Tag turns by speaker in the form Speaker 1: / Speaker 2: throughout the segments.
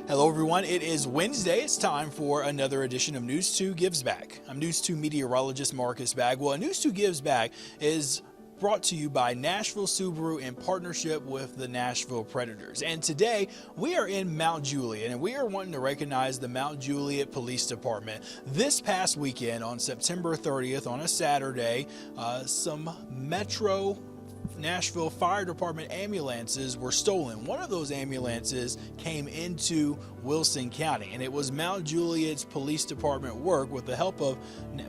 Speaker 1: Hello everyone, it is Wednesday. It's time for another edition of News 2 Gives Back. I'm News 2 meteorologist Marcus Bagwell, and News 2 Gives Back is brought to you by Nashville Subaru in partnership with the Nashville Predators. And today we are in Mount Juliet, and we are wanting to recognize the Mount Juliet Police Department. This past weekend on September 30th on a Saturday, some Metro Nashville Fire Department ambulances were stolen. One of those ambulances came into Wilson County, and it was Mount Juliet's police department work with the help of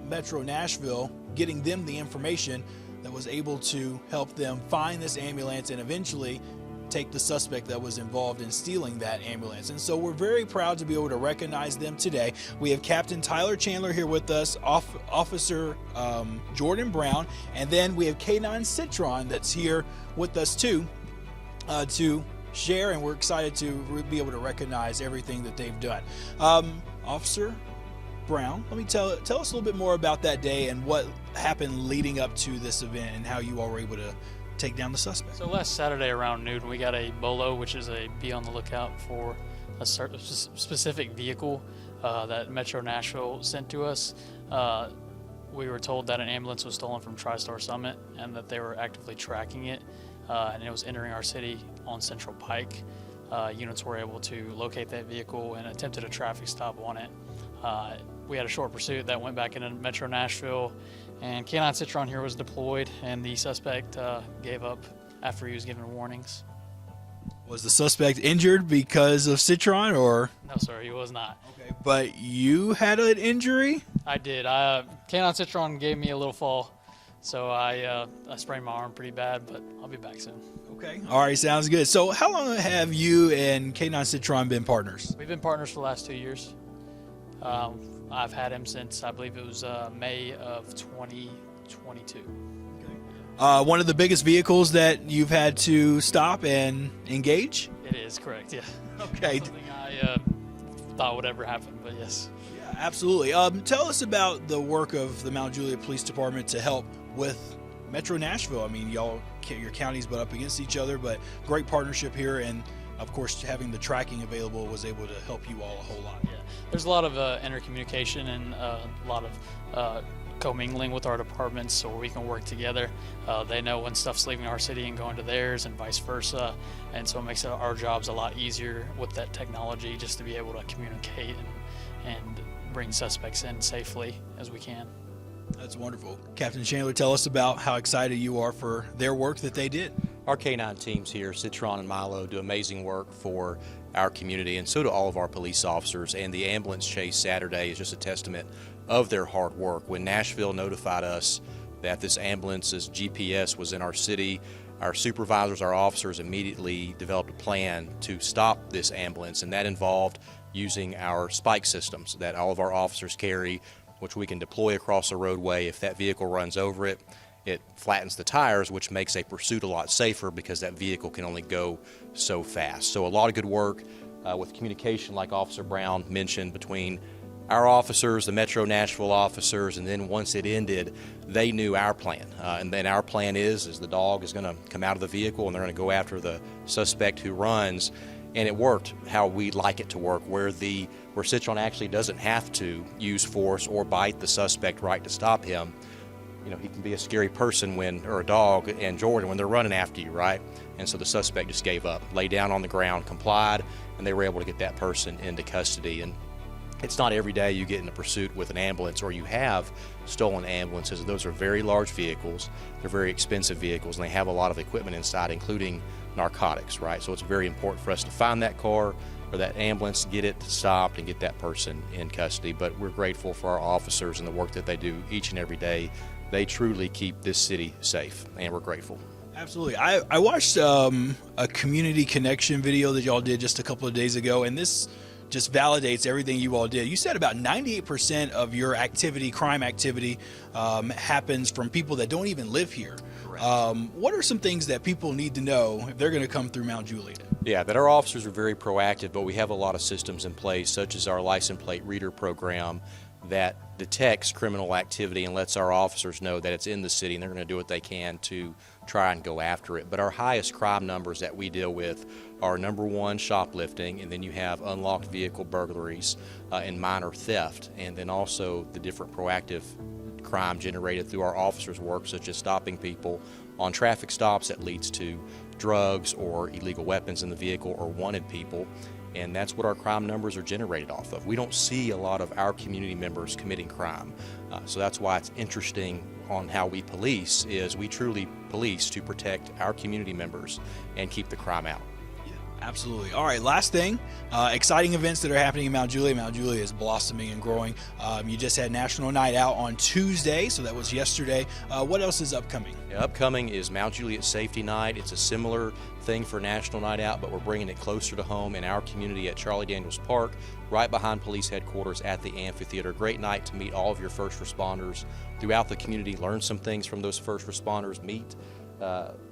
Speaker 1: Metro Nashville getting them the information that was able to help them find this ambulance and eventually take the suspect that was involved in stealing that ambulance. And so we're very proud to be able to recognize them today. We have Captain Tyler Chandler here with us, Officer Jordan Brown, and then we have Canine Citron that's here with us too to share, and we're excited to be able to recognize everything that they've done. Officer Brown, let me tell us a little bit more about that day and what happened leading up to this event and how you all were able to take down the suspect.
Speaker 2: So last Saturday around noon, we got a BOLO, which is a be on the lookout for a specific vehicle that Metro Nashville sent to us. We were told that an ambulance was stolen from TriStar Summit and that they were actively tracking it, and it was entering our city on Central Pike. Units were able to locate that vehicle and attempted a traffic stop on it. We had a short pursuit that went back into Metro Nashville, and Canine Citron here was deployed, and the suspect gave up after he was given warnings.
Speaker 1: Was the suspect injured because of Citron, or?
Speaker 2: No, sir, he was not.
Speaker 1: Okay, but you had an injury?
Speaker 2: I did. Canine Citron gave me a little fall, so I sprained my arm pretty bad, but I'll be back soon.
Speaker 1: Okay. All right, sounds good. So how long have you and Canine Citron been partners?
Speaker 2: We've been partners for the last 2 years. I've had him since, I believe it was May of 2022.
Speaker 1: Okay. One of the biggest vehicles that you've had to stop and engage?
Speaker 2: It is, correct, yeah.
Speaker 1: Okay.
Speaker 2: Something I thought would ever happen, but yes.
Speaker 1: Yeah, absolutely. Tell us about the work of the Mount Juliet Police Department to help with Metro Nashville. I mean, your counties butt up against each other, but great partnership here, and of course, having the tracking available was able to help you all a whole lot.
Speaker 2: Yeah, there's a lot of intercommunication and a lot of commingling with our departments so we can work together. They know when stuff's leaving our city and going to theirs and vice versa, and so it makes our jobs a lot easier with that technology just to be able to communicate and bring suspects in safely as we can.
Speaker 1: That's wonderful. Captain Chandler, tell us about how excited you are for their work that they did.
Speaker 3: Our canine teams here, Citron and Milo, do amazing work for our community, and so do all of our police officers. And the ambulance chase Saturday is just a testament of their hard work. When Nashville notified us that this ambulance's GPS was in our city, our supervisors, our officers immediately developed a plan to stop this ambulance, and that involved using our spike systems that all of our officers carry, which we can deploy across the roadway. If that vehicle runs over it, it flattens the tires, which makes a pursuit a lot safer because that vehicle can only go so fast. So a lot of good work with communication, like Officer Brown mentioned, between our officers, the Metro Nashville officers, and then once it ended, they knew our plan. And then our plan is the dog is going to come out of the vehicle and they're going to go after the suspect who runs. And it worked how we'd like it to work, where Citron actually doesn't have to use force or bite the suspect right to stop him. You know, he can be a scary person or a dog, and Jordan, when they're running after you, right? And so the suspect just gave up, lay down on the ground, complied, and they were able to get that person into custody. And it's not every day you get in a pursuit with an ambulance or you have stolen ambulances. Those are very large vehicles. They're very expensive vehicles, and they have a lot of equipment inside, including narcotics, right? So it's very important for us to find that car or that ambulance, get it stopped, and get that person in custody. But we're grateful for our officers and the work that they do each and every day. They truly keep this city safe, and we're grateful.
Speaker 1: Absolutely. I watched a community connection video that y'all did just a couple of days ago, and this just validates everything you all did. You said about 98% of your activity, crime activity, happens from people that don't even live here. What are some things that people need to know if they're going to come through Mount Juliet?
Speaker 3: Yeah, that our officers are very proactive, but we have a lot of systems in place, such as our license plate reader program, that detects criminal activity and lets our officers know that it's in the city, and they're going to do what they can to try and go after it. But our highest crime numbers that we deal with are number one, shoplifting, and then you have unlocked vehicle burglaries and minor theft, and then also the different proactive crime generated through our officers' work, such as stopping people on traffic stops that leads to drugs or illegal weapons in the vehicle or wanted people. And that's what our crime numbers are generated off of. We don't see a lot of our community members committing crime. So that's why it's interesting on how we police is we truly police to protect our community members and keep the crime out.
Speaker 1: Absolutely. All right, last thing, exciting events that are happening in Mount Juliet. Mount Juliet is blossoming and growing. You just had National Night Out on Tuesday, so that was yesterday. What else is upcoming?
Speaker 3: Yeah, upcoming is Mount Juliet Safety Night. It's a similar thing for National Night Out, but we're bringing it closer to home in our community at Charlie Daniels Park, right behind police headquarters at the amphitheater. Great night to meet all of your first responders throughout the community, learn some things from those first responders, meet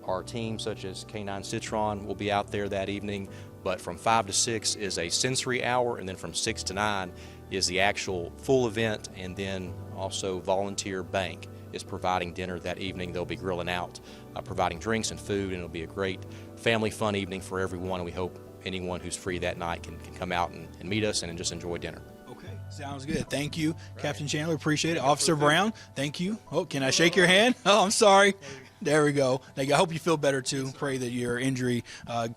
Speaker 3: our team such as Canine Citron will be out there that evening, but from 5 to 6 is a sensory hour, and then from 6 to 9 is the actual full event, and then also Volunteer Bank is providing dinner that evening. They'll be grilling out, providing drinks and food, and it'll be a great family fun evening for everyone, and we hope anyone who's free that night can come out and meet us and just enjoy dinner.
Speaker 1: Okay, sounds good. Thank you, Captain Chandler. Appreciate it. Officer Brown, thank you. Oh, can I shake your hand? Oh, I'm sorry. There we go. Thank you. I hope you feel better too. Pray that your injury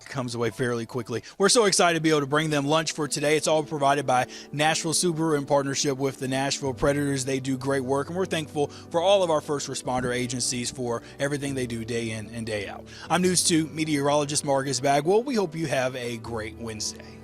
Speaker 1: comes away fairly quickly. We're so excited to be able to bring them lunch for today. It's all provided by Nashville Subaru in partnership with the Nashville Predators. They do great work, and we're thankful for all of our first responder agencies for everything they do day in and day out. I'm News 2 meteorologist Marcus Bagwell. We hope you have a great Wednesday.